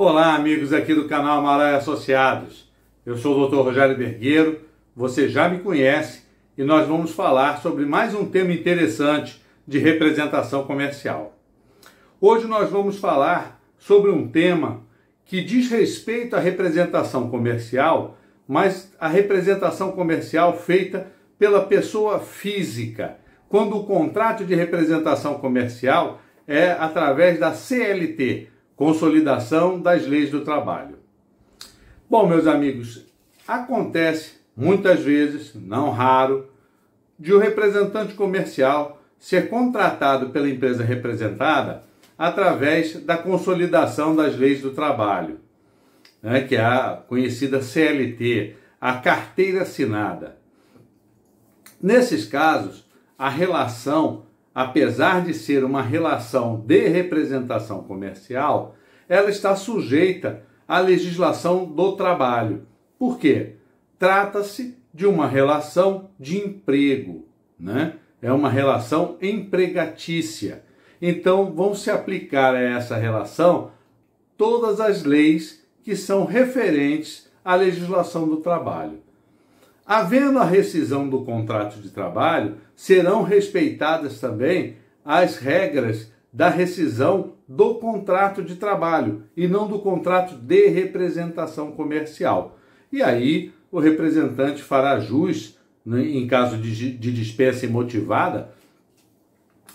Olá, amigos aqui do canal Amaral e Associados. Eu sou o Dr. Rogério Bergueiro, você já me conhece e nós vamos falar sobre mais um tema interessante de representação comercial. Hoje nós vamos falar sobre um tema que diz respeito à representação comercial, mas a representação comercial feita pela pessoa física, quando o contrato de representação comercial é através da CLT, Consolidação das Leis do Trabalho. Bom, meus amigos, acontece muitas vezes, não raro, de um representante comercial ser contratado pela empresa representada através da Consolidação das Leis do Trabalho, que é a conhecida CLT, a carteira assinada. Nesses casos, a relação, apesar de ser uma relação de representação comercial, ela está sujeita à legislação do trabalho. Por quê? Trata-se de uma relação de emprego, É uma relação empregatícia. Então, vão se aplicar a essa relação todas as leis que são referentes à legislação do trabalho. Havendo a rescisão do contrato de trabalho, serão respeitadas também as regras da rescisão do contrato de trabalho e não do contrato de representação comercial. E aí o representante fará jus, em caso de dispensa imotivada,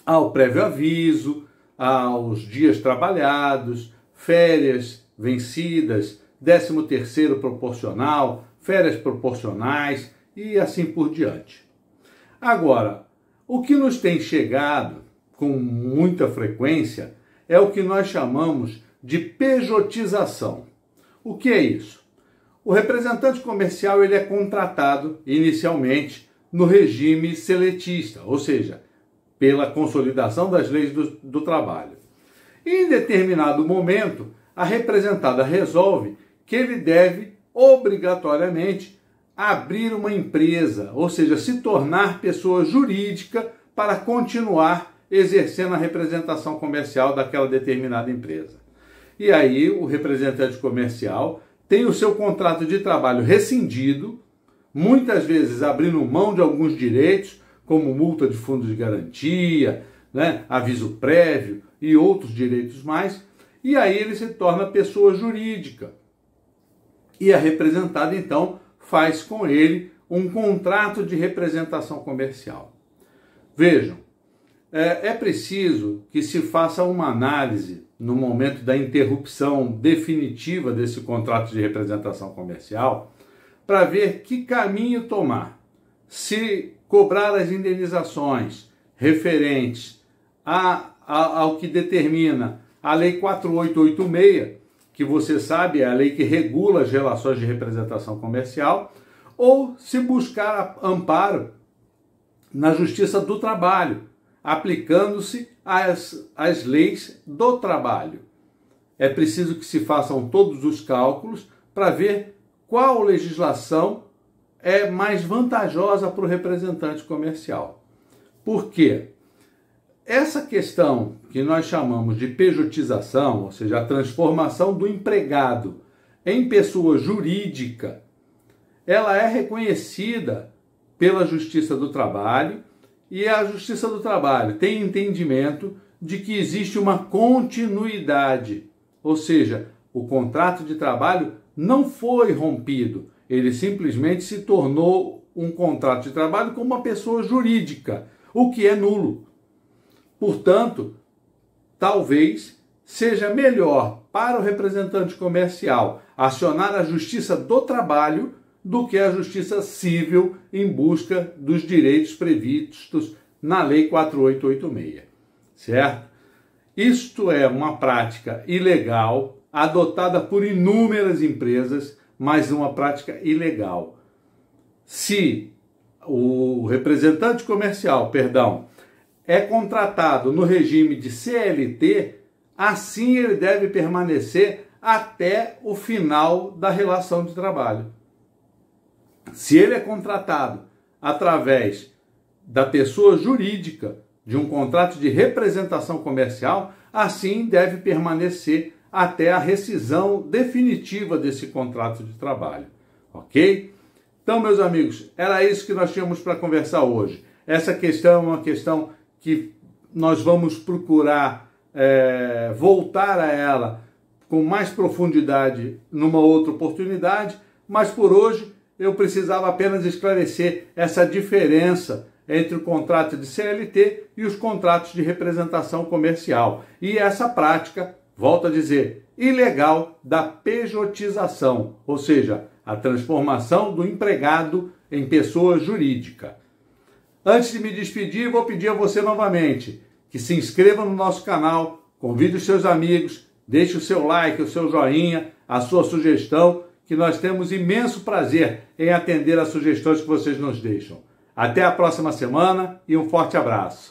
ao prévio aviso, aos dias trabalhados, férias vencidas, 13º proporcional, férias proporcionais e assim por diante. Agora, o que nos tem chegado com muita frequência é o que nós chamamos de pejotização. O que é isso? O representante comercial ele é contratado inicialmente no regime seletista, ou seja, pela consolidação das leis do trabalho. E em determinado momento, a representada resolve que ele deve obrigatoriamente abrir uma empresa, ou seja, se tornar pessoa jurídica para continuar exercendo a representação comercial daquela determinada empresa. E aí o representante comercial tem o seu contrato de trabalho rescindido, muitas vezes abrindo mão de alguns direitos, como multa de fundo de garantia, aviso prévio e outros direitos mais, e aí ele se torna pessoa jurídica. E a representada, então, faz com ele um contrato de representação comercial. Vejam, é preciso que se faça uma análise no momento da interrupção definitiva desse contrato de representação comercial para ver que caminho tomar. Se cobrar as indenizações referentes ao que determina a Lei 4886, que você sabe é a lei que regula as relações de representação comercial, ou se buscar amparo na Justiça do Trabalho, aplicando-se às leis do trabalho. É preciso que se façam todos os cálculos para ver qual legislação é mais vantajosa para o representante comercial. Por quê? Essa questão que nós chamamos de pejotização, ou seja, a transformação do empregado em pessoa jurídica, ela é reconhecida pela Justiça do Trabalho e a Justiça do Trabalho tem entendimento de que existe uma continuidade, ou seja, o contrato de trabalho não foi rompido, ele simplesmente se tornou um contrato de trabalho com uma pessoa jurídica, o que é nulo. Portanto, talvez seja melhor para o representante comercial acionar a Justiça do Trabalho do que a Justiça Civil em busca dos direitos previstos na Lei 4886, certo? Isto é uma prática ilegal, adotada por inúmeras empresas, mas uma prática ilegal. Se o representante comercial, é contratado no regime de CLT, assim ele deve permanecer até o final da relação de trabalho. Se ele é contratado através da pessoa jurídica de um contrato de representação comercial, assim deve permanecer até a rescisão definitiva desse contrato de trabalho, ok? Então, meus amigos, era isso que nós tínhamos para conversar hoje. Essa questão é uma questão que nós vamos procurar voltar a ela com mais profundidade numa outra oportunidade, mas por hoje eu precisava apenas esclarecer essa diferença entre o contrato de CLT e os contratos de representação comercial. E essa prática, volto a dizer, ilegal da pejotização, ou seja, a transformação do empregado em pessoa jurídica. Antes de me despedir, vou pedir a você novamente que se inscreva no nosso canal, convide os seus amigos, deixe o seu like, o seu joinha, a sua sugestão, que nós temos imenso prazer em atender as sugestões que vocês nos deixam. Até a próxima semana e um forte abraço.